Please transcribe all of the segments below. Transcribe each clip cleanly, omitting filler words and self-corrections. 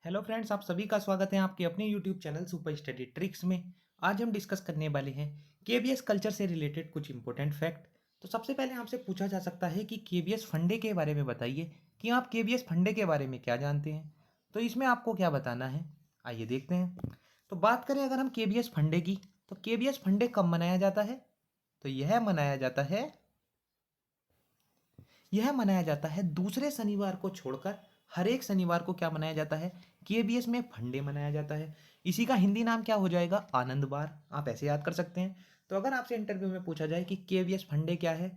Hello friends, आप सभी का स्वागत है आपके अपने YouTube channel super study tricks में। आज हम डिस्कस करने वाले हैं केबीएस कल्चर से रिलेटेड कुछ इंपॉर्टेंट फैक्ट। तो सबसे पहले आपसे पूछा जा सकता है कि केबीएस फंडे के बारे में बताइए कि आप केबीएस फंडे के बारे में क्या जानते हैं। तो इसमें आपको क्या बताना है, आइए देखते हैं। तो बात करें अगर हम केबीएस फंडे की, तो केबीएस फंडे कब मनाया जाता है? तो यह मनाया जाता है दूसरे शनिवार को छोड़कर हर एक शनिवार को क्या मनाया जाता है? केबीएस में फंडे मनाया जाता है। इसी का हिंदी नाम क्या हो जाएगा? आनंद बार। आप ऐसे याद कर सकते हैं। तो अगर आपसे इंटरव्यू में पूछा जाए कि केबीएस फंडे क्या है,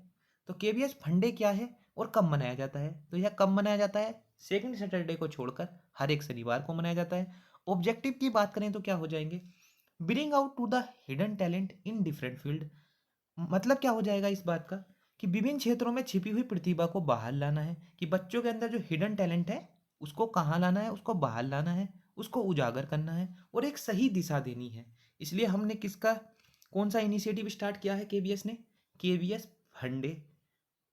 तो केबीएस फंडे क्या है और कब मनाया जाता है, तो यह कब मनाया जाता है? सेकंड सैटरडे को छोड़कर हर एक शनिवार को मनाया जाता है। ऑब्जेक्टिव की बात करें तो क्या हो जाएंगे? Bring out to the hidden talent in different field. मतलब क्या हो जाएगा इस बात का कि विभिन्न क्षेत्रों में छिपी हुई प्रतिभा को बाहर लाना है, कि बच्चों के अंदर जो हिडन टैलेंट है उसको कहाँ लाना है, उसको बाहर लाना है, उसको उजागर करना है और एक सही दिशा देनी है। इसलिए हमने किसका कौन सा इनिशिएटिव स्टार्ट किया है केवीएस ने? केवीएस फंडे।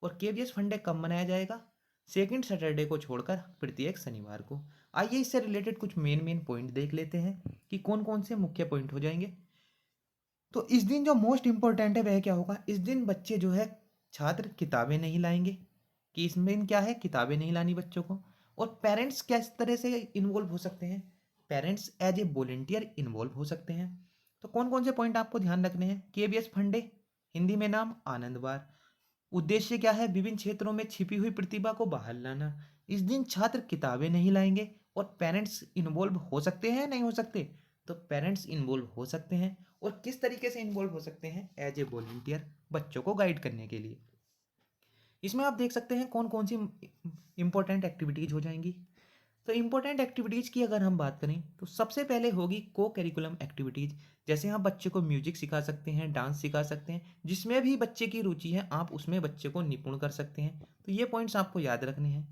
और केवीएस फंडे कब मनाया जाएगा? सेकंड सैटरडे को छोड़कर प्रत्येक शनिवार को। आइए इससे रिलेटेड कुछ मेन मेन पॉइंट देख लेते हैं कि कौन कौन से मुख्य पॉइंट हो जाएंगे। तो इस दिन जो मोस्ट इम्पोर्टेंट है वह क्या होगा? इस दिन बच्चे जो है, छात्र किताबें नहीं लाएंगे, कि इस दिन क्या है, किताबें नहीं लानी बच्चों को। और पेरेंट्स किस तरह से इन्वॉल्व हो सकते हैं? Parents as a volunteer involve हो सकते हैं। तो कौन कौन से पॉइंट आपको ध्यान रखने हैं? केबीएस फंडे, हिंदी में नाम आनंद बार। उद्देश्य क्या है? विभिन्न क्षेत्रों में छिपी हुई प्रतिभा को बाहर लाना। इस दिन छात्र किताबें नहीं लाएंगे और पेरेंट्स इन्वॉल्व हो सकते हैं, नहीं हो सकते? तो पेरेंट्स इन्वॉल्व हो सकते हैं। और किस तरीके से इन्वॉल्व हो सकते हैं? एज ए वॉलंटियर, बच्चों को गाइड करने के लिए। इसमें आप देख सकते हैं कौन कौन सी इंपॉर्टेंट एक्टिविटीज हो जाएंगी। तो इंपॉर्टेंट एक्टिविटीज़ की अगर हम बात करें तो सबसे पहले होगी को करिकुलम एक्टिविटीज़। जैसे आप बच्चे को म्यूजिक सिखा सकते हैं, डांस सिखा सकते हैं, जिसमें भी बच्चे की रुचि है आप उसमें बच्चे को निपुण कर सकते हैं। तो ये पॉइंट्स आपको याद रखने हैं।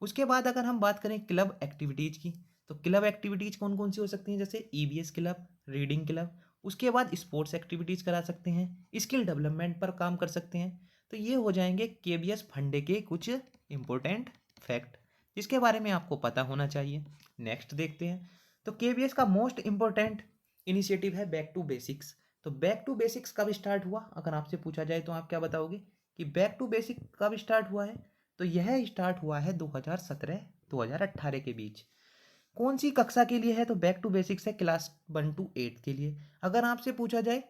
उसके बाद अगर हम बात करें क्लब एक्टिविटीज़ की, तो क्लब एक्टिविटीज़ कौन कौन सी हो सकती हैं? जैसे ईवीएस क्लब, रीडिंग क्लब। उसके बाद स्पोर्ट्स एक्टिविटीज़ करा सकते हैं, स्किल डेवलपमेंट पर काम कर सकते हैं। तो ये हो जाएंगे केबीएस फंडे के कुछ इंपॉर्टेंट फैक्ट जिसके बारे में आपको पता होना चाहिए। नेक्स्ट देखते हैं। तो केबीएस का मोस्ट इंपॉर्टेंट इनिशिएटिव है बैक टू बेसिक्स। तो बैक टू बेसिक्स कब स्टार्ट हुआ अगर आपसे पूछा जाए तो आप क्या बताओगे कि बैक टू बेसिक कब स्टार्ट हुआ है? तो यह स्टार्ट हुआ है 2017-2018 के बीच। कौन सी कक्षा के लिए है? तो बैक टू बेसिक्स है क्लास 1 to 8 के लिए। अगर आपसे पूछा जाए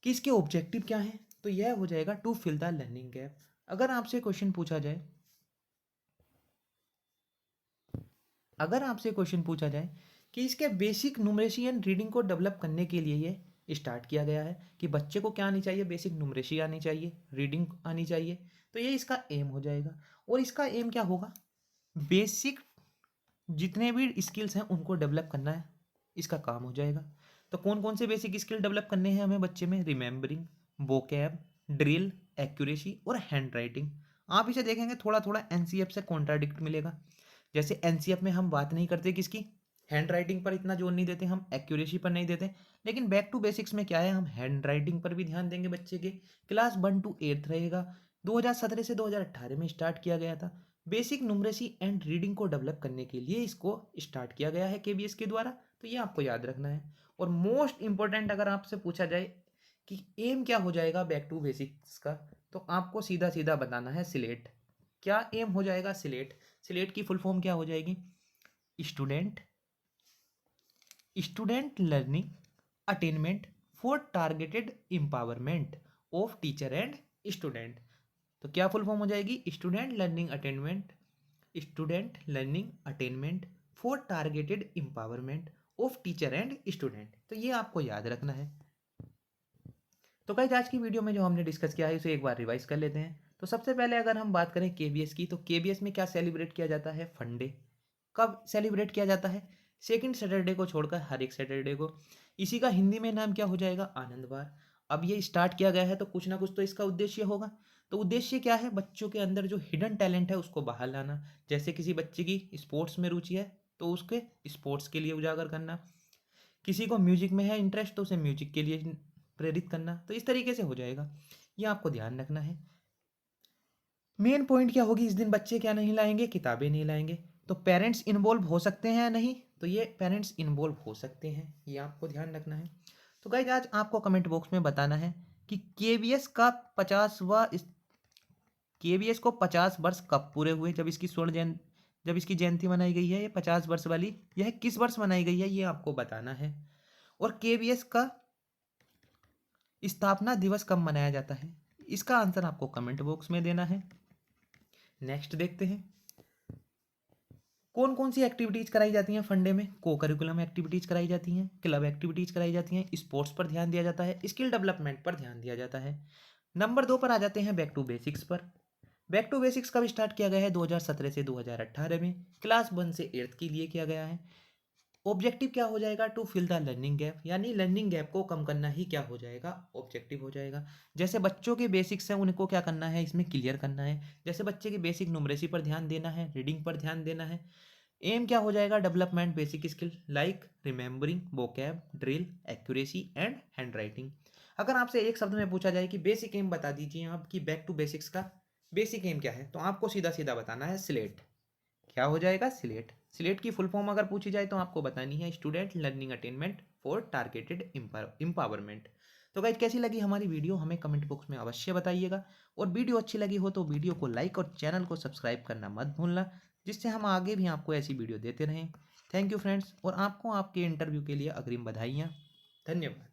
कि इसके ऑब्जेक्टिव क्या है, तो यह हो जाएगा to fill the learning gap. अगर आपसे क्वेश्चन पूछा जाए कि इसके बेसिक न्यूमरेसी एंड रीडिंग को डेवलप करने के लिए ये स्टार्ट किया गया है, कि बच्चे को क्या आनी चाहिए? बेसिक न्यूमरेसी आनी चाहिए, रीडिंग आनी चाहिए। तो ये इसका एम हो जाएगा। और इसका एम क्या होगा? बेसिक जितने भी स्किल्स हैं उनको डेवलप करना है, इसका काम हो जाएगा। तो कौन कौन से बेसिक स्किल डेवलप करने हैं हमें बच्चे में? रिमेंबरिंग, वोकैब, ड्रिल, एक्यूरेसी और हैंड राइटिंग। आप इसे देखेंगे थोड़ा थोड़ा एनसीएफ से कॉन्ट्राडिक्ट मिलेगा। जैसे एनसीएफ में हम बात नहीं करते किसकी? हैंड राइटिंग पर इतना जोर नहीं देते, हम एक्यूरेसी पर नहीं देते। लेकिन बैक टू बेसिक्स में क्या है, हम हैंड राइटिंग पर भी ध्यान देंगे बच्चे के। क्लास 1 to 8 रहेगा। 2017 से 2018 में स्टार्ट किया गया था। बेसिक न्यूमरेसी एंड रीडिंग को डेवलप करने के लिए इसको स्टार्ट किया गया है केबीएस के द्वारा। तो ये आपको याद रखना है। और मोस्ट इंपॉर्टेंट अगर आपसे पूछा जाए कि एम क्या हो जाएगा बैक टू बेसिक्स का, तो आपको सीधा सीधा बताना है सिलेट। क्या एम हो जाएगा? सिलेट। सिलेट की फुल फॉर्म क्या हो जाएगी? Student student learning attainment for targeted empowerment of teacher and student. तो क्या फुल फॉर्म हो जाएगी? Student learning attainment for targeted empowerment of teacher and student. तो ये आपको याद रखना है। तो गाइस आज की वीडियो में जो हमने डिस्कस किया है उसे एक बार रिवाइज कर लेते हैं। तो सबसे पहले अगर हम बात करें केबीएस की, तो केबीएस में क्या सेलिब्रेट किया जाता है? फंडे। कब सेलिब्रेट किया जाता है? सेकंड सैटरडे को छोड़कर हर एक सैटरडे को। इसी का हिंदी में नाम क्या हो जाएगा? आनंद बार। अब ये स्टार्ट किया गया है तो कुछ ना कुछ तो इसका उद्देश्य होगा। तो उद्देश्य क्या है? बच्चों के अंदर जो हिडन टैलेंट है उसको बाहर लाना। जैसे किसी बच्चे की स्पोर्ट्स में रुचि है तो उसके स्पोर्ट्स के लिए उजागर करना। किसी को म्यूजिक में है इंटरेस्ट तो उसे म्यूजिक के लिए प्रेरित करना। तो इस तरीके से हो जाएगा, ये आपको ध्यान रखना है। मेन पॉइंट क्या होगी? इस दिन बच्चे क्या नहीं लाएंगे? किताबें नहीं लाएंगे। तो पेरेंट्स इन्वॉल्व हो सकते हैं या नहीं, तो ये पेरेंट्स इन्वॉल्व हो सकते हैं, ये आपको ध्यान रखना है। तो गाइज आज आपको कमेंट बॉक्स में बताना है कि केवीएस का 50वां केवीएस को 50 वर्ष कब पूरे हुए, जब इसकी जयंती मनाई गई है, ये 50 वर्ष वाली, यह किस वर्ष मनाई गई है, ये आपको बताना है। और केवीएस का स्थापना दिवस कब मनाया जाता है, इसका आंसर आपको कमेंट बॉक्स में देना है। नेक्स्ट देखते हैं कौन कौन सी एक्टिविटीज कराई जाती हैं फंडे में। को करिकुलम एक्टिविटीज कराई जाती हैं, क्लब एक्टिविटीज कराई जाती हैं, स्पोर्ट्स पर ध्यान दिया जाता है, स्किल डेवलपमेंट पर ध्यान दिया जाता है। नंबर 2 पर आ जाते हैं बैक टू बेसिक्स पर। बैक टू बेसिक्स कब स्टार्ट किया गया है, 2017 से 2018 में, क्लास 1 से 8th के लिए किया गया है। ऑब्जेक्टिव क्या हो जाएगा, to fill the learning gap, यानी लर्निंग गैप को कम करना ही क्या हो जाएगा, ऑब्जेक्टिव हो जाएगा। जैसे बच्चों के बेसिक्स हैं उनको क्या करना है, इसमें क्लियर करना है। जैसे बच्चे के बेसिक न्यूमरेसी पर ध्यान देना है, रीडिंग पर ध्यान देना है। एम क्या हो जाएगा, development basic skill like remembering, vocab, drill, accuracy and hand writing. अगर आपसे एक शब्द में पूछा जाए कि बेसिक एम बता दीजिए आप कि बैक टू बेसिक्स का बेसिक एम क्या है, तो आपको सीधा सीधा बताना है स्लेट। क्या हो जाएगा, स्लेट। स्लेट की फुल फॉर्म अगर पूछी जाए तो आपको बतानी है student learning attainment for targeted empowerment. तो गाइज कैसी लगी हमारी वीडियो हमें कमेंट बॉक्स में अवश्य बताइएगा। और वीडियो अच्छी लगी हो तो वीडियो को लाइक और चैनल को सब्सक्राइब करना मत भूलना, जिससे हम आगे भी आपको ऐसी वीडियो देते रहें। थैंक यू फ्रेंड्स, और आपको आपके इंटरव्यू के लिए अग्रिम बधाइयाँ। धन्यवाद।